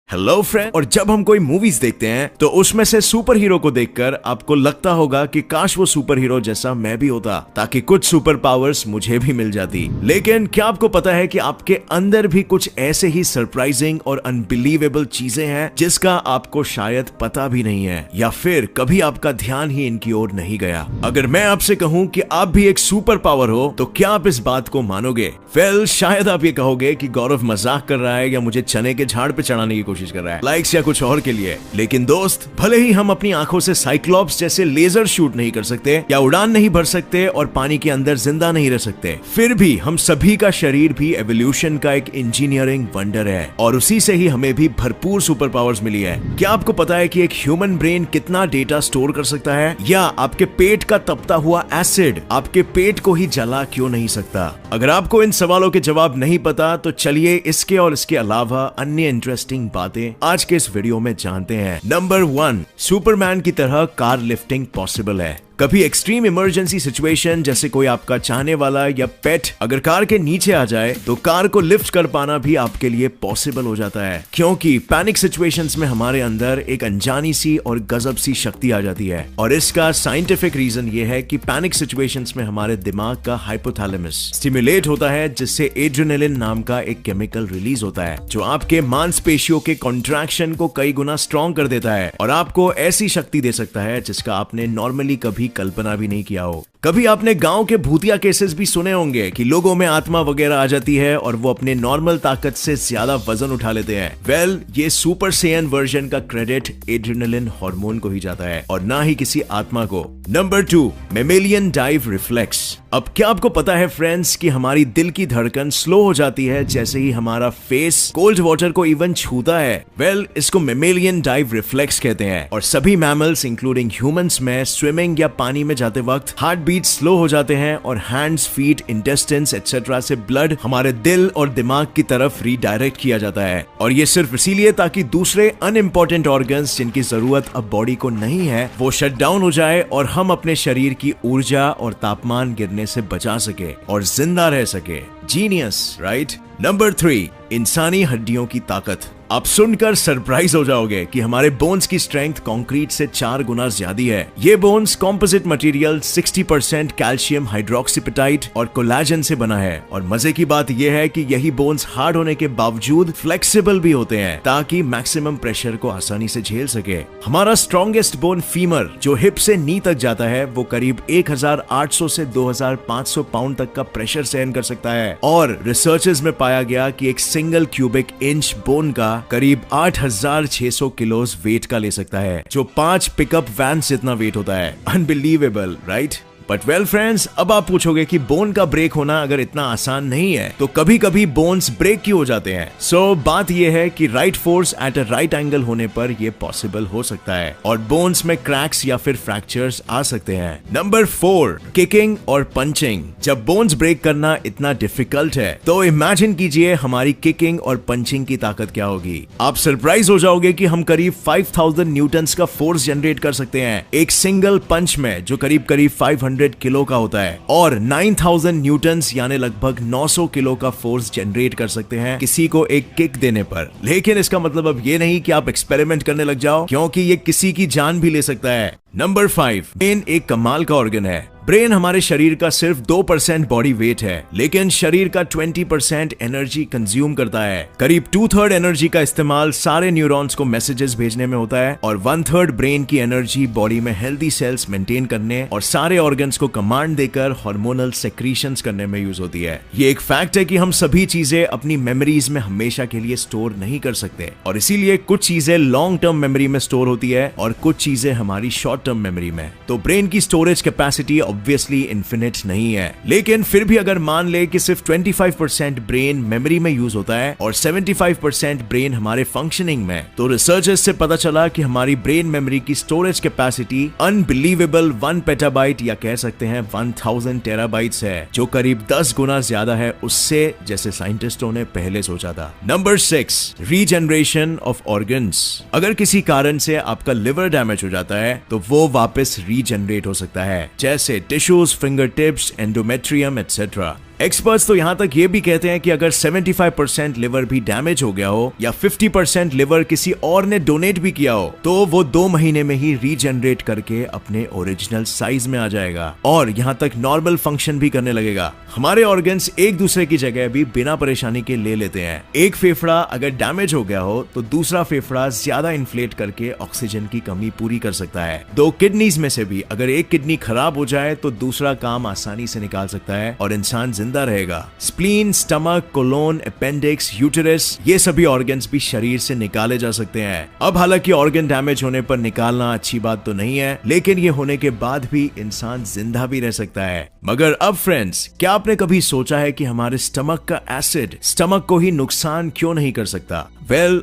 Hello friend. और जब हम कोई मूवीज देखते हैं तो उसमें से सुपर हीरो को देखकर आपको लगता होगा कि काश वो सुपर हीरो जैसा मैं भी होता ताकि कुछ सुपर पावर्स मुझे भी मिल जाती। लेकिन क्या आपको पता है कि आपके अंदर भी कुछ ऐसे ही सरप्राइजिंग और अनबिलीवेबल चीजें हैं जिसका आपको शायद पता भी नहीं है या फिर कभी आपका ध्यान ही इनकी ओर नहीं गया। अगर मैं आपसे कहूं कि आप भी एक सुपर पावर हो तो क्या आप इस बात को मानोगे? वेल, शायद आप ये कहोगे कि गौरव मजाक कर रहा है या मुझे चने के झाड़ पे चढ़ाने की कोशिश कर रहा है, लाइक्स या कुछ और के लिए। लेकिन दोस्त, भले ही हम अपनी आंखों से साइक्लोप्स जैसे लेजर शूट नहीं कर सकते या उड़ान नहीं भर सकते और पानी के अंदर जिंदा नहीं रह सकते, फिर भी हम सभी का शरीर भी एवोल्यूशन का एक इंजीनियरिंग वंडर है और उसी से ही हमें भी भरपूर सुपर पावर्स मिली है। क्या आपको पता है कि एक ह्यूमन ब्रेन कितना डेटा स्टोर कर सकता है? या आपके पेट का तपता हुआ एसिड आपके पेट को ही जला क्यों नहीं सकता? अगर आपको इन सवालों के जवाब नहीं पता तो चलिए इसके और इसके अलावा अन्य इंटरेस्टिंग बातें आज के इस वीडियो में जानते हैं। नंबर 1, सुपरमैन की तरह कार लिफ्टिंग पॉसिबल है। कभी एक्सट्रीम इमरजेंसी सिचुएशन जैसे कोई आपका चाहने वाला या पेट अगर कार के नीचे आ जाए तो कार को लिफ्ट कर पाना भी आपके लिए पॉसिबल हो जाता है, क्योंकि पैनिक सिचुएशंस में हमारे अंदर एक अनजानी सी और गजब सी शक्ति आ जाती है। और इसका साइंटिफिक रीजन ये है कि पैनिक सिचुएशंस में हमारे दिमाग का हाइपोथैलेमस स्टिमुलेट होता है, जिससे एड्रेनालिन नाम का एक केमिकल रिलीज होता है जो आपके मांसपेशियों के कॉन्ट्रैक्शन को कई गुना स्ट्रॉन्ग कर देता है और आपको ऐसी शक्ति दे सकता है जिसका आपने नॉर्मली कभी कल्पना भी नहीं किया हो। कभी आपने गांव के भूतिया केसेस भी सुने होंगे कि लोगों में आत्मा वगैरह आ जाती है और वो अपने नॉर्मल ताकत से ज्यादा वजन उठा लेते हैं। वेल, ये सुपर सेयन वर्जन का क्रेडिट एड्रेनालिन हार्मोन को ही जाता है और ना ही किसी आत्मा को। Number 2, mammalian dive reflex. अब क्या आपको पता है फ्रेंड्स कि हमारी दिल की धड़कन स्लो हो जाती है जैसे ही हमारा फेस कोल्ड वाटर को इवन छूता है? वेल, इसको मेमेलियन डाइव रिफ्लेक्स कहते हैं और सभी मैमल्स इंक्लूडिंग ह्यूमंस में स्विमिंग या पानी में जाते वक्त हार्ट बीट स्लो हो जाते हैं और हैंड्स, फीट, इंटेस्टाइन्स एटसेट्रा से ब्लड हमारे दिल और दिमाग की तरफ रीडायरेक्ट किया जाता है। और ये सिर्फ इसीलिए ताकि दूसरे अनइम्पोर्टेंट ऑर्गन्स जिनकी जरूरत अब बॉडी को नहीं है वो शट डाउन हो जाए और हम अपने शरीर की ऊर्जा और तापमान गिरने से बचा सके और जिंदा रह सके। Genius, right? नंबर 3, इंसानी हड्डियों की ताकत। आप सुनकर सरप्राइज हो जाओगे कि हमारे बोन्स की स्ट्रेंथ कंक्रीट से 4 गुना ज्यादा है। ये बोन्स कंपोजिट मटेरियल 60% कैल्शियम हाइड्रोक्सीपेटाइट और कोलेजन से बना है और मजे की बात यह है कि यही बोन्स हार्ड होने के बावजूद फ्लेक्सिबल भी होते हैं ताकि मैक्सिमम प्रेशर को आसानी से झेल सके। हमारा स्ट्रॉन्गेस्ट बोन फीमर जो हिप से नी तक जाता है वो करीब 1800 से 2500 पाउंड तक का प्रेशर सहन कर सकता है और रिसर्चेस में पाया गया कि एक सिंगल क्यूबिक इंच बोन का करीब 8600 किलोज वेट का ले सकता है, जो 5 पिकअप वैन जितना वेट होता है। Unbelievable, right? But well friends, अब आप पूछोगे कि बोन का ब्रेक होना अगर इतना आसान नहीं है तो कभी कभी बोन्स ब्रेक क्यों हो जाते हैं? सो बात यह है कि right force at a right angle होने पर यह पॉसिबल हो सकता है और बोन्स में क्रैक्स या फिर फ्रैक्चर्स आ सकते हैं। नंबर 4, किकिंग और पंचिंग। जब बोन्स ब्रेक करना इतना डिफिकल्ट है तो इमेजिन कीजिए हमारी किकिंग और पंचिंग की ताकत क्या होगी। आप सरप्राइज हो जाओगे कि हम करीब 5000 न्यूटन्स का फोर्स जनरेट कर सकते हैं एक सिंगल पंच में, जो करीब 500 किलो का होता है, और 9000 न्यूटन्स यानी लगभग 900 किलो का फोर्स जनरेट कर सकते हैं किसी को एक किक देने पर। लेकिन इसका मतलब अब ये नहीं कि आप एक्सपेरिमेंट करने लग जाओ, क्योंकि ये किसी की जान भी ले सकता है। नंबर 5, ब्रेन एक कमाल का ऑर्गन है। ब्रेन हमारे शरीर का सिर्फ 2% बॉडी वेट है, लेकिन शरीर का 20% एनर्जी कंज्यूम करता है। करीब 2/3 एनर्जी का इस्तेमाल सारे न्यूरॉन्स को मैसेजेस भेजने में होता है और 1/3 ब्रेन की एनर्जी बॉडी में हेल्दी सेल्स मेंटेन करने और सारे ऑर्गन्स को कमांड देकर हार्मोनल सेक्रीशंस करने में यूज होती है। ये एक फैक्ट है कि हम सभी चीजें अपनी मेमोरीज में हमेशा के लिए स्टोर नहीं कर सकते और इसीलिए कुछ चीजें लॉन्ग टर्म मेमोरी में स्टोर होती है और कुछ चीजें हमारी शॉर्ट टर्म मेमोरी में। तो ब्रेन की स्टोरेज कैपेसिटी ऑब्वियसली इन्फिनिट नहीं है, लेकिन फिर भी अगर मान ले कि सिर्फ 25% ब्रेन मेमोरी में यूज होता है और 75% ब्रेन हमारे फंक्शनिंग में, तो रिसर्चर्स से पता चला कि हमारी ब्रेन मेमोरी की स्टोरेज कैपेसिटी अनबिलीवेबल 1 पेटाबाइट या कह सकते हैं 1000 टेराबाइट्स है, जो करीब 10 गुना ज्यादा है उससे जैसे साइंटिस्टों ने पहले सोचा था। Number 6, regeneration of organs. अगर किसी कारण से आपका लिवर डैमेज हो जाता है तो वो वापस रीजनरेट हो सकता है, जैसे tissues, finger tips, endometrium etcetera. Experts तो यहाँ तक ये भी कहते हैं कि अगर 75% लिवर भी डैमेज हो गया हो या 50% लिवर किसी और ने डोनेट भी किया हो तो वो 2 महीने में ही रीजनरेट करके अपने ओरिजिनल साइज में आ जाएगा और यहाँ तक नॉर्मल फंक्शन भी करने लगेगा। हमारे ऑर्गन्स एक दूसरे की जगह भी बिना परेशानी के ले लेते हैं। एक फेफड़ा अगर डैमेज हो गया हो तो दूसरा फेफड़ा ज्यादा इन्फ्लेट करके ऑक्सीजन की कमी पूरी कर सकता है। 2 किडनीज में से भी अगर एक किडनी खराब हो जाए तो दूसरा काम आसानी से निकाल सकता है और इंसान जिंदा रहेगा। Spleen, stomach, colon, appendix, uterus, ये सभी ऑर्गन्स भी शरीर से निकाले जा सकते हैं। अब हालांकि ऑर्गन डैमेज होने पर निकालना अच्छी बात तो नहीं है, लेकिन ये होने के बाद भी इंसान जिंदा भी रह सकता है। मगर अब फ्रेंड्स, क्या आपने कभी सोचा है कि हमारे स्टमक का एसिड स्टमक को ही नुकसान क्यों नहीं कर सकता?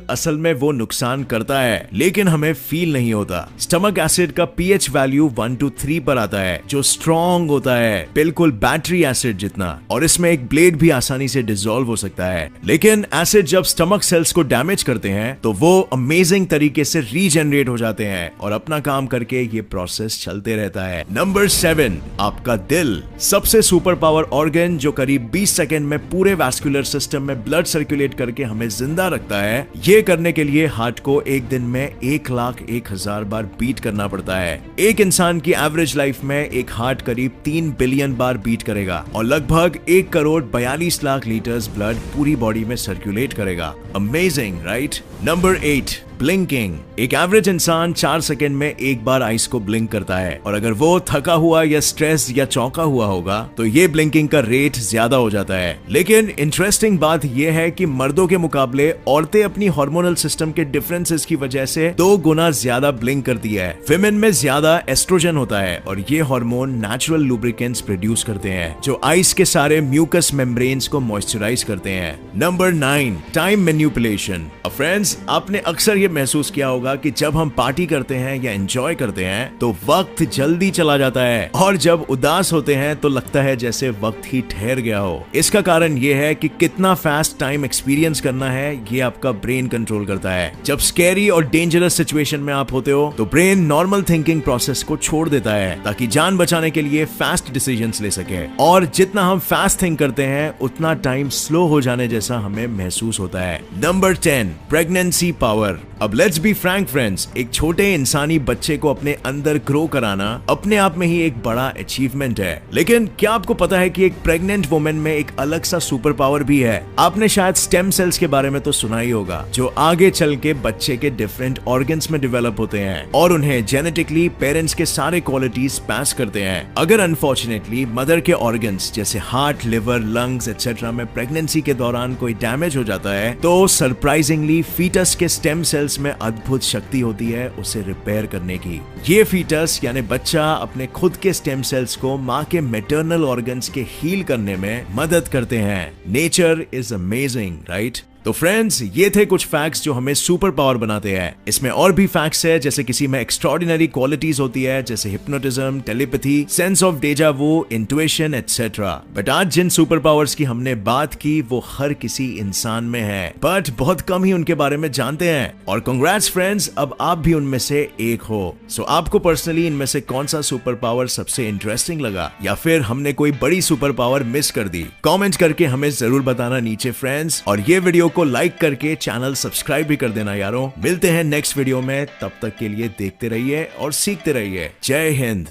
असल में वो नुकसान करता है लेकिन हमें फील नहीं होता। स्टमक एसिड का पीएच वैल्यू 1 to 3 पर आता है जो स्ट्रॉन्ग होता है, बिल्कुल बैटरी एसिड जितना, और इसमें एक ब्लेड भी आसानी से डिसॉल्व हो सकता है। लेकिन एसिड जब स्टमक सेल्स को डैमेज करते हैं तो वो अमेजिंग तरीके से रीजनरेट हो जाते हैं और अपना काम करके ये प्रोसेस चलते रहता है। नंबर 7, आपका दिल। सबसे सुपर पावर ऑर्गन जो करीब 20 सेकेंड में पूरे वैस्कुलर सिस्टम में ब्लड सर्कुलेट करके हमें जिंदा रखता है। ये करने के लिए हार्ट को एक दिन में 1,01,000 बार बीट करना पड़ता है। एक इंसान की एवरेज लाइफ में एक हार्ट करीब 3 बिलियन बार बीट करेगा और लगभग 1,42,00,000 लीटर्स ब्लड पूरी बॉडी में सर्कुलेट करेगा। Amazing, right? Number 8, blinking. एक एवरेज इंसान 4 सेकंड में एक बार आइस को ब्लिंक करता है और अगर वो थका हुआ या स्ट्रेस या चौंका हुआ होगा तो ये ब्लिंकिंग का रेट ज्यादा हो जाता है। लेकिन इंटरेस्टिंग बात यह है कि मर्दों के मुकाबले औरतें अपनी हार्मोनल सिस्टम के डिफरेंसेस की वजह से 2 गुना ज्यादा ब्लिंक करती है। विमेन में ज्यादा एस्ट्रोजन होता है और ये हार्मोन नेचुरल लुब्रिकेंट्स प्रोड्यूस करते हैं जो आइस के सारे म्यूकस मेम्ब्रेन्स को मॉइस्चराइज करते हैं। Number 9, time manipulation. फ्रेंड्स, आपने अक्सर ये महसूस किया होगा कि जब हम पार्टी करते हैं या एंजॉय करते हैं तो वक्त जल्दी चला जाता है और जब उदास होते हैं तो लगता है जैसे वक्त ही ठहर गया हो। इसका कारण ये है कि कितना फास्ट टाइम एक्सपीरियंस करना है ये आपका ब्रेन कंट्रोल करता है। जब स्कैरी और डेंजरस सिचुएशन में आप होते हो तो ब्रेन नॉर्मल थिंकिंग प्रोसेस को छोड़ देता है ताकि जान बचाने के लिए फास्ट डिसीजंस ले सके, और जितना हम फास्ट थिंक करते हैं उतना टाइम स्लो हो जाने जैसा हमें महसूस होता है। Number 10, pregnancy power. अब लेट्स बी फ्रैंक फ्रेंड्स, एक छोटे इंसानी बच्चे को अपने अंदर ग्रो कराना अपने आप में ही एक बड़ा अचीवमेंट है। लेकिन क्या आपको पता है कि एक प्रेग्नेंट वुमेन में एक अलग सा सुपर पावर भी है? आपने शायद स्टेम सेल्स के बारे में तो सुना ही होगा जो आगे चल के बच्चे के डिफरेंट ऑर्गन्स में डेवलप होते हैं और उन्हें जेनेटिकली पेरेंट्स के सारे क्वालिटीज पास करते हैं। अगर अनफॉर्चुनेटली मदर के ऑर्गन्स जैसे हार्ट, लिवर, लंग्स एक्सेट्रा में प्रेगनेंसी के दौरान कोई डैमेज हो जाता है तो सरप्राइजिंगली फीटस के स्टेम सेल्स में अद्भुत शक्ति होती है उसे रिपेयर करने की। ये फीटस यानी बच्चा अपने खुद के स्टेम सेल्स को माँ के मैटरनल ऑर्गन्स के हील करने में मदद करते हैं। Nature is amazing, right? तो फ्रेंड्स, ये थे कुछ फैक्ट्स जो हमें सुपर पावर बनाते हैं। इसमें और भी फैक्ट्स है जैसे किसी में एक्स्ट्रॉर्डिनरी क्वालिटीज होती है जैसे hypnotism, telepathy, sense of deja vu, intuition etcetera. But आज जिन सुपर पावर्स की हमने बात की वो हर किसी इंसान में है, बट बहुत कम ही उनके बारे में जानते हैं। और कांग्रेट्स फ्रेंड्स, अब आप भी उनमें से एक हो। सो आपको पर्सनली इनमें से कौन सा सुपर पावर सबसे इंटरेस्टिंग लगा या फिर हमने कोई बड़ी सुपर पावर मिस कर दी? कमेंट करके हमें जरूर बताना नीचे फ्रेंड्स, और ये वीडियो को लाइक करके चैनल सब्सक्राइब भी कर देना यारों। मिलते हैं नेक्स्ट वीडियो में, तब तक के लिए देखते रहिए और सीखते रहिए। जय हिंद।